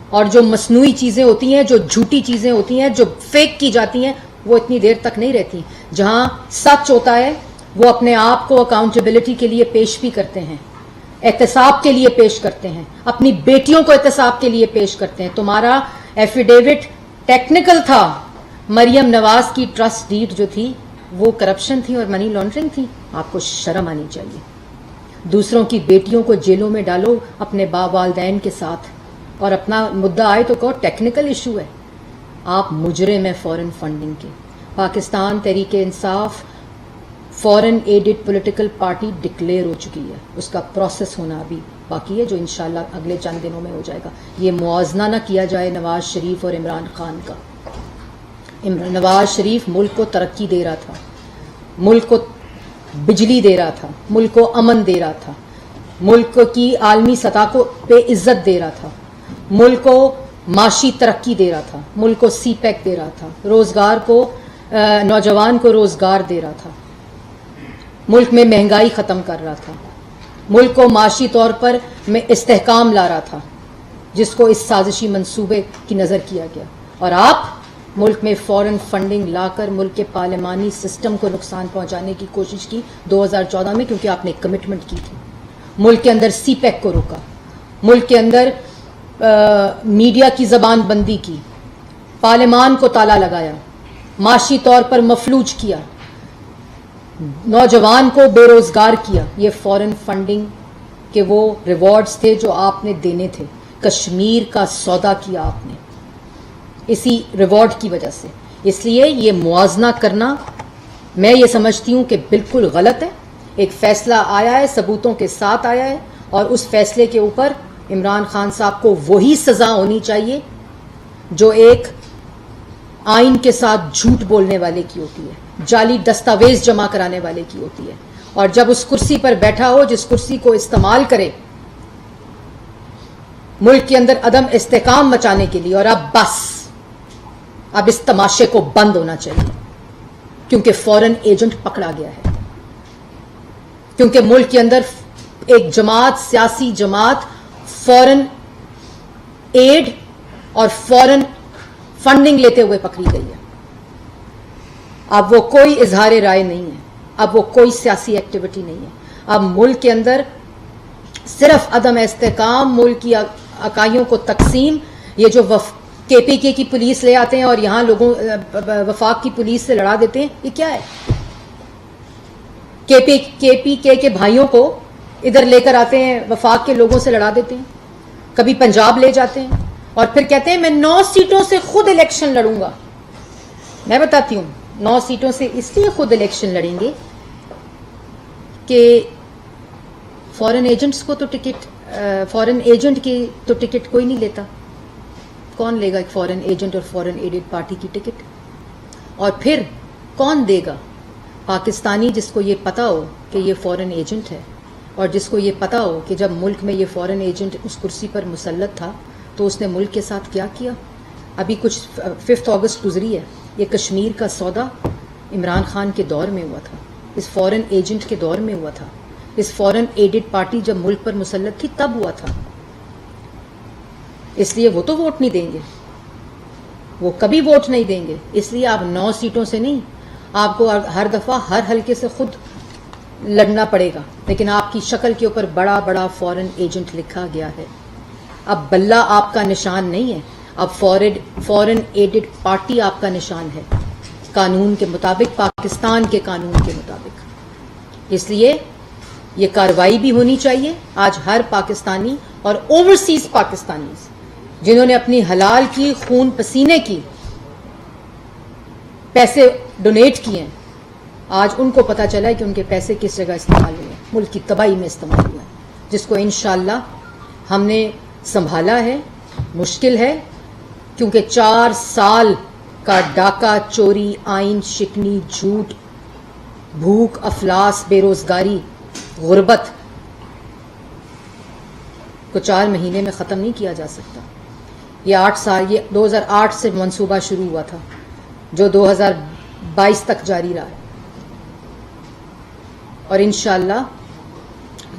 اور جو مصنوعی چیزیں ہوتی ہیں، جو جھوٹی چیزیں ہوتی ہیں، جو فیک کی جاتی ہیں، وہ اتنی دیر تک نہیں رہتی. جہاں سچ ہوتا ہے وہ اپنے آپ کو اکاؤنٹیبلٹی کے لیے پیش بھی کرتے ہیں، احتساب کے لیے پیش کرتے ہیں، اپنی بیٹیوں کو احتساب کے لیے پیش کرتے ہیں. تمہارا ایفیڈیوٹ ٹیکنیکل تھا، مریم نواز کی ٹرسٹ ڈیڈ جو تھی وہ کرپشن تھی اور منی لانڈرنگ تھی. آپ کو شرم آنی چاہیے. دوسروں کی بیٹیوں کو جیلوں میں ڈالو اپنے باپ والدین کے ساتھ، اور اپنا مدعا آئے تو کہو ٹیکنیکل ایشو ہے. آپ مجرم ہیں فورن فنڈنگ کے. پاکستان تحریک انصاف فورن ایڈڈ پولیٹیکل پارٹی ڈکلیئر ہو چکی ہے. اس کا پروسیس ہونا ابھی باقی ہے، جو انشاءاللہ اگلے چند دنوں میں ہو جائے گا. یہ موازنہ نہ کیا جائے نواز شریف اور عمران خان کا. نواز شریف ملک کو ترقی دے رہا تھا، ملک کو بجلی دے رہا تھا، ملک کو امن دے رہا تھا، ملک کی عالمی سطح کو پہ عزت دے رہا تھا، ملک کو معاشی ترقی دے رہا تھا، ملک کو سی پیک دے رہا تھا، روزگار کو نوجوان کو روزگار دے رہا تھا، ملک میں مہنگائی ختم کر رہا تھا، ملک کو معاشی طور پر میں استحکام لا رہا تھا، جس کو اس سازشی منصوبے کی نظر کیا گیا. اور آپ ملک میں فورن فنڈنگ لا کر ملک کے پارلیمانی سسٹم کو نقصان پہنچانے کی کوشش کی 2014 میں، کیونکہ آپ نے کمٹمنٹ کی تھی. ملک کے اندر سی پیک کو روکا، ملک کے اندر میڈیا کی زبان بندی کی، پارلیمان کو تالا لگایا، معاشی طور پر مفلوج کیا، نوجوان کو بے روزگار کیا. یہ فورن فنڈنگ کے وہ ریوارڈز تھے جو آپ نے دینے تھے. کشمیر کا سودا کیا آپ نے اسی ریوارڈ کی وجہ سے. اس لیے یہ موازنہ کرنا میں یہ سمجھتی ہوں کہ بالکل غلط ہے. ایک فیصلہ آیا ہے, ثبوتوں کے ساتھ آیا ہے, اور اس فیصلے کے اوپر عمران خان صاحب کو وہی سزا ہونی چاہیے جو ایک آئین کے ساتھ جھوٹ بولنے والے کی ہوتی ہے, جعلی دستاویز جمع کرانے والے کی ہوتی ہے, اور جب اس کرسی پر بیٹھا ہو جس کرسی کو استعمال کرے ملک کے اندر عدم استحکام مچانے کے لیے. اور اب بس, اب اس تماشے کو بند ہونا چاہیے, کیونکہ فورن ایجنٹ پکڑا گیا ہے, کیونکہ ملک کے اندر ایک جماعت, سیاسی جماعت فورن ایڈ اور فورن فنڈنگ لیتے ہوئے پکڑی گئی ہے. اب وہ کوئی اظہار رائے نہیں ہے, اب وہ کوئی سیاسی ایکٹیویٹی نہیں ہے. اب ملک کے اندر صرف عدم استحکام, ملک کی اکائیوں کو تقسیم, یہ جو کے پی کے کی پولیس لے آتے ہیں اور یہاں لوگوں وفاق کی پولیس سے لڑا دیتے ہیں, یہ کیا ہے؟ کے پی کے بھائیوں کو ادھر لے کر آتے ہیں, وفاق کے لوگوں سے لڑا دیتے ہیں, کبھی پنجاب لے جاتے ہیں, اور پھر کہتے ہیں میں 9 سیٹوں سے خود الیکشن لڑوں گا. میں بتاتی ہوں 9 سیٹوں سے اس لیے خود الیکشن لڑیں گے کہ فورن ایجنٹس کو تو ٹکٹ, فورن ایجنٹ کی تو ٹکٹ کوئی نہیں لیتا. کون لے گا ایک فورن ایجنٹ اور فورن ایڈڈ پارٹی کی ٹکٹ؟ اور پھر کون دے گا؟ پاکستانی جس کو یہ پتا ہو کہ یہ فورن ایجنٹ ہے, اور جس کو یہ پتا ہو کہ جب ملک میں یہ فورن ایجنٹ اس کرسی پر مسلط تھا تو اس نے ملک کے ساتھ کیا کیا. ابھی کچھ 5 اگست گزری ہے, یہ کشمیر کا سودا عمران خان کے دور میں ہوا تھا, اس فورن ایجنٹ کے دور میں ہوا تھا, اس فورن ایڈڈ پارٹی جب ملک پر مسلط تھی تب ہوا تھا. اس لیے وہ تو ووٹ نہیں دیں گے, وہ کبھی ووٹ نہیں دیں گے. اس لیے آپ 9 سیٹوں سے نہیں, آپ کو ہر دفعہ ہر حلقے سے خود لڑنا پڑے گا, لیکن آپ کی شکل کے اوپر بڑا بڑا فورن ایجنٹ لکھا گیا ہے. اب بلہ آپ کا نشان نہیں ہے, اب فورن ایڈڈ پارٹی آپ کا نشان ہے, قانون کے مطابق, پاکستان کے قانون کے مطابق. اس لیے یہ کارروائی بھی ہونی چاہیے. آج ہر پاکستانی اور اوورسیز پاکستانی جنہوں نے اپنی حلال کی, خون پسینے کی پیسے ڈونیٹ کیے ہیں, آج ان کو پتہ چلا ہے کہ ان کے پیسے کس جگہ استعمال ہوئے ہیں, ملک کی تباہی میں استعمال ہوئے ہیں, جس کو انشاءاللہ ہم نے سنبھالا ہے. مشکل ہے کیونکہ 4 سال کا ڈاکہ, چوری, آئین شکنی, جھوٹ, بھوک, افلاس, بے روزگاری, غربت کو 4 مہینے میں ختم نہیں کیا جا سکتا. یہ 8 سال, یہ 2008 سے منصوبہ شروع ہوا تھا جو 2022 تک جاری رہا, اور انشاءاللہ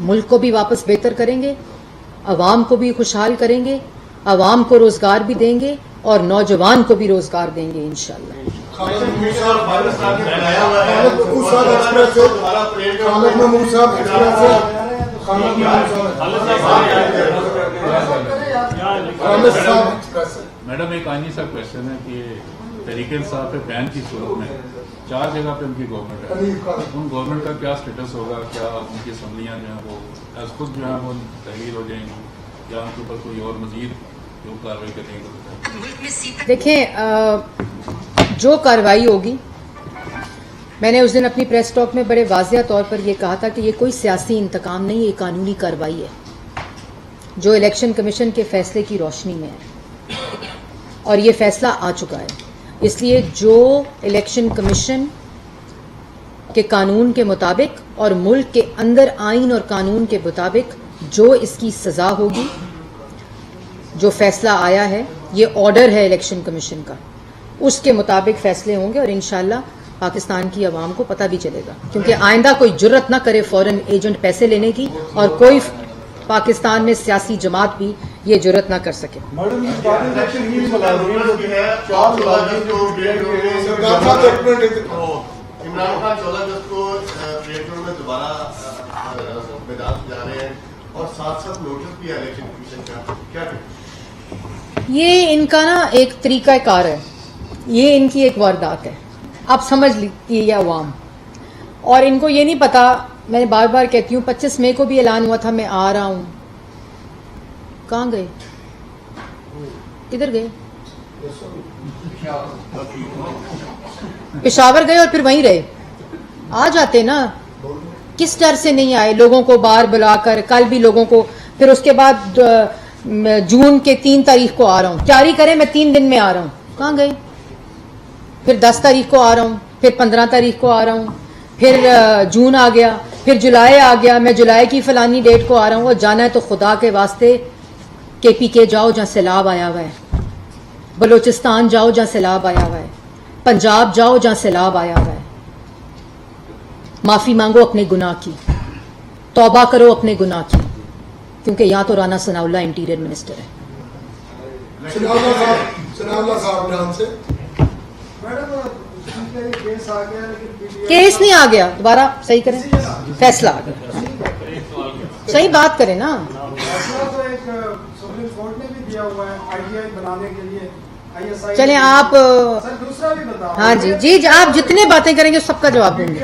ملک کو بھی واپس بہتر کریں گے, عوام کو بھی خوشحال کریں گے, عوام کو روزگار بھی دیں گے, اور نوجوان کو بھی روزگار دیں گے انشاءاللہ. میڈم ایک آئینی سا کوشچن ہے کہ تحریک انصاف بیان کی صورت میں 4 جگہ پہ ان کی گورنمنٹ ہے, ان گورنمنٹ کا کیا سٹیٹس ہوگا؟ کیا ان کی اسمبلیاں جو ہیں وہ ایز خود جو ہیں وہ تحلیل ہو جائیں گی, یا ان کے اوپر کوئی اور مزید جو کارروائی کرنے کی؟ دیکھیں, جو کارروائی ہوگی, میں نے اس دن اپنی پریس ٹاک میں بڑے واضح طور پر یہ کہا تھا کہ یہ کوئی سیاسی انتقام نہیں, یہ قانونی کارروائی ہے جو الیکشن کمیشن کے فیصلے کی روشنی میں ہے, اور یہ فیصلہ آ چکا ہے. اس لیے جو الیکشن کمیشن کے قانون کے مطابق اور ملک کے اندر آئین اور قانون کے مطابق جو اس کی سزا ہوگی, جو فیصلہ آیا ہے, یہ آرڈر ہے الیکشن کمیشن کا, اس کے مطابق فیصلے ہوں گے, اور انشاءاللہ پاکستان کی عوام کو پتہ بھی چلے گا. کیونکہ آئندہ کوئی جرت نہ کرے فورن ایجنٹ پیسے لینے کی, اور کوئی پاکستان میں سیاسی جماعت بھی یہ جرت نہ کر سکے. عمران خان 14 اگست کو ریٹرو میں دوبارہ میدان جا رہے ہیں, اور ساتھ ساتھ نوٹس بھی ہے الیکشن کمیشن کا, کیا کہیں؟ یہ ان کا نا ایک طریقہ کار ہے, یہ ان کی ایک واردات ہے. آپ سمجھ لیجیے یہ عوام, اور ان کو یہ نہیں پتا. میں بار بار کہتی ہوں 25 مئی کو بھی اعلان ہوا تھا میں آ رہا ہوں, کہاں گئے؟ کدھر گئے؟ پشاور گئے اور پھر وہیں رہے. آ جاتے نا, کس ڈر سے نہیں آئے؟ لوگوں کو باہر بلا کر, کل بھی لوگوں کو, پھر اس کے بعد جون کے 3 تاریخ کو آ رہا ہوں, جاری کریں میں 3 دن میں آ رہا ہوں, کہاں گئے؟ پھر 10 تاریخ کو آ رہا ہوں, پھر 15 تاریخ کو آ رہا ہوں, پھر جون آ گیا, پھر جولائی آ گیا, میں جولائی کی فلانی ڈیٹ کو آ رہا ہوں. اور جانا ہے تو خدا کے واسطے کے پی کے جاؤ جہاں سیلاب آیا ہوا ہے, بلوچستان جاؤ جہاں سیلاب آیا ہوا ہے, پنجاب جاؤ جہاں سیلاب آیا ہوا ہے. معافی مانگو اپنے گناہ کی, توبہ کرو اپنے گناہ کی, کیونکہ یہاں تو رانا ثناء اللہ انٹیریئر منسٹر ہے. کیس نہیں آ گیا, دوبارہ صحیح کریں, فیصلہ آ گیا, صحیح بات کریں نا. چلیں آپ, ہاں جی جی آپ جتنے باتیں کریں گے سب کا جواب دیں گے.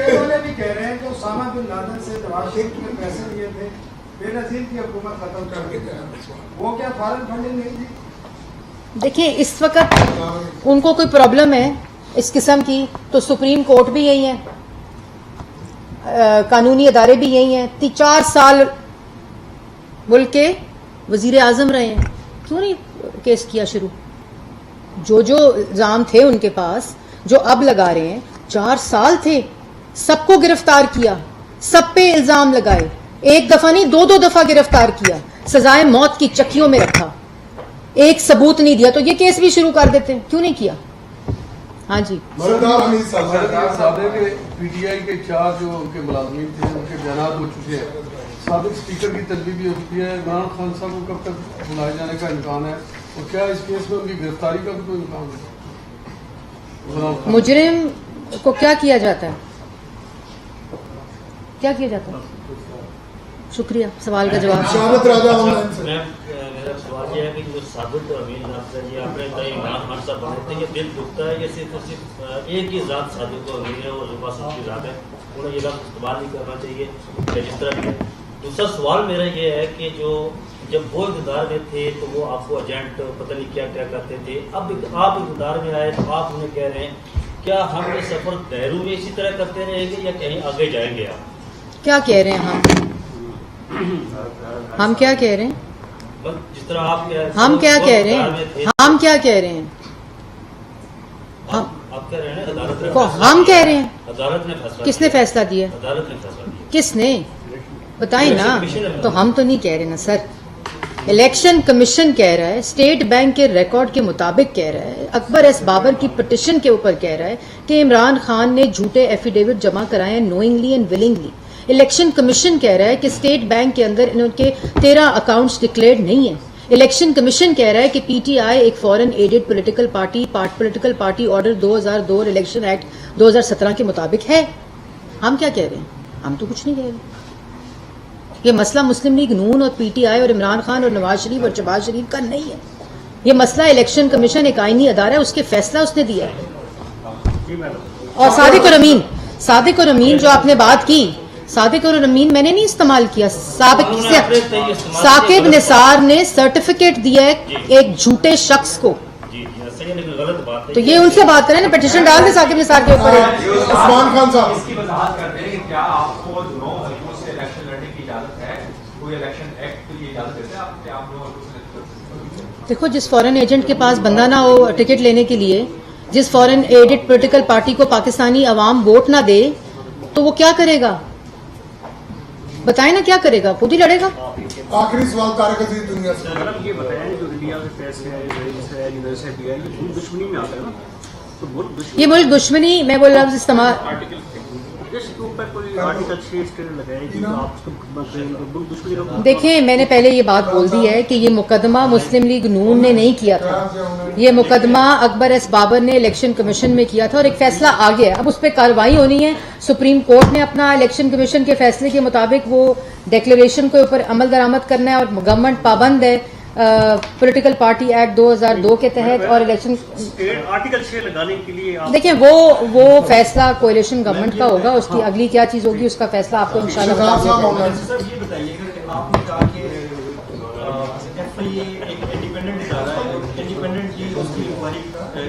دیکھیں اس وقت ان کو کوئی پرابلم ہے اس قسم کی تو سپریم کورٹ بھی یہی ہے, قانونی ادارے بھی یہی ہیں. 4 سال ملک کے وزیر اعظم رہے ہیں, کیوں نہیں کیس کیا شروع؟ جو الزام تھے ان کے پاس, جو اب لگا رہے ہیں, 4 سال تھے, سب کو گرفتار کیا, سب پہ الزام لگائے, 1 دفعہ نہیں 2 دفعہ گرفتار کیا, سزائے موت کی چکیوں میں رکھا, ایک ثبوت نہیں دیا, تو یہ کیس بھی شروع کر دیتے, کیوں نہیں کیا؟ ہاں جی پی ٹی آئی کے 4 جو ان کے ملازمین تھے ان کے بیانات ہو چکے ہیں, سابق اسپیکر کی تجویز بھی ہو چکی ہے. عمران خان صاحب کو کب تک بلائے جانے کا امکان ہے, اور کیا اس کیس میں ان کی گرفتاری کا بھی کوئی امکان ہے؟ مجرم کو کیا کیا جاتا ہے, کیا کیا جاتا ہے؟ شکریہ, سوال کا جواب. میرا سوال یہ ہے کہ جو ثابت امین صاحب جی آپ نے کئی عمران خان صاحب بنے تھے, یہ دل دکھتا ہے یہ صرف ایک ہی ذات ثابت و امین ہے, اور زبا صاحب کی ذات ہے, انہیں یہ لفظ استعمال نہیں کرنا چاہیے جس طرح بھی ہے. دوسرا سوال میرا یہ ہے کہ جو جب وہ اقتدار میں تھے تو وہ آپ کو ایجنٹ پتہ نہیں کیا کیا کرتے تھے, اب آپ اقتدار میں آئے تو آپ انہیں کہہ رہے ہیں کیا ہم یہ سفر دہرو میں اسی طرح کرتے رہیں گے یا کہیں آگے جائیں گے؟ آپ کیا کہہ رہے ہیں؟ ہم کیا کہہ رہے ہیں؟ جس طرح آپ ہم کیا کہہ رہے ہیں؟ ہم کیا کہہ رہے ہیں؟ آپ کہہ رہے ہیں ہم کہہ رہے ہیں. عدالت نے فیصلہ, کس نے فیصلہ دیا؟ عدالت نے فیصلہ دیا. کس نے بتائیں نا, تو ہم تو نہیں کہہ رہے نا سر. الیکشن کمیشن کہہ رہا ہے, اسٹیٹ بینک کے ریکارڈ کے مطابق کہہ رہا ہے, اکبر ایس بابر کی پٹیشن کے اوپر کہہ رہا ہے کہ عمران خان نے جھوٹے ایفیڈیوٹ جمع کرائے ہیں knowingly and willingly. Election commission کہہ رہا ہے کہ اسٹیٹ بینک کے اندر ان کے 13 اکاؤنٹس ڈکلیئرڈ نہیں ہیں. الیکشن کمیشن کہہ رہا ہے کہ پی ٹی آئی ایک فورن ایڈڈ پولیٹیکل پارٹی آرڈر 2002 اور الیکشن ایکٹ 2017 کے مطابق ہے. ہم کیا کہہ رہے ہیں؟ ہم تو کچھ نہیں کہہ رہے. یہ مسئلہ مسلم لیگ نون اور پی ٹی آئی اور عمران خان اور نواز شریف اور شہباز شریف کا نہیں ہے. یہ مسئلہ الیکشن کمیشن ایک آئینی ادارہ ہے, اس کے فیصلہ اس نے دیا ہے. اور صادق اور امین جو آپ نے بات کی, صادق اور امین میں نے نہیں استعمال کیا. ثاقب نثار نے سرٹیفکیٹ دیا ہے ایک جھوٹے شخص کو, تو یہ ان سے بات کریں نا, پٹیشن ڈال دیں ثاقب نثار کے اوپر. عثمان خان صاحب اس کی وضاحت کر دیں کہ کیا آپ کو دونوں حلقوں سے الیکشن لڑنے کی اجازت ہے, کوئی الیکشن ایکٹ کے لیے اجازت دیتے ہیں آپ کہ آپ دونوں حلقوں سے؟ دیکھو, جس فورن ایجنٹ کے پاس بندہ نہ ہو ٹکٹ لینے کے لیے, جس فورن ایڈڈ پولیٹیکل پارٹی کو پاکستانی عوام ووٹ نہ دے, تو وہ کیا کرے گا؟ بتائیں نا کیا کرے گا, خود ہی لڑے گا. آخری سوال طارق عزیز دنیا سے. یہ بتائیں جو انڈیا میں فیصلے ہے دشمنی میں آتا ہے نا, تو یہ ملک دشمنی, میں وہ لفظ استعمال, دیکھیں میں نے پہلے یہ بات بول دی ہے کہ یہ مقدمہ مسلم لیگ نون نے نہیں کیا تھا. یہ مقدمہ اکبر ایس بابر نے الیکشن کمیشن میں کیا تھا, اور ایک فیصلہ آ گیا. اب اس پہ کارروائی ہونی ہے. سپریم کورٹ نے اپنا الیکشن کمیشن کے فیصلے کے مطابق وہ ڈیکلیریشن کے اوپر عمل درآمد کرنا ہے, اور گورنمنٹ پابند ہے پولیٹیکل پارٹی ایکٹ 2002 کے تحت. اور الیکشن آرٹیکل 6 لگانے کے لیے دیکھیں وہ فیصلہ کولیشن گورنمنٹ کا ہوگا, اس کی اگلی کیا چیز ہوگی اس کا فیصلہ آپ کو انشاءاللہ بتا دیا جائے گا. سر یہ بتائیے کہ آپ نے کہا کہ ایف آئی اے ایک انڈیپینڈنٹ ادارہ ہے, انڈیپینڈنٹ کی اس کی انکوائری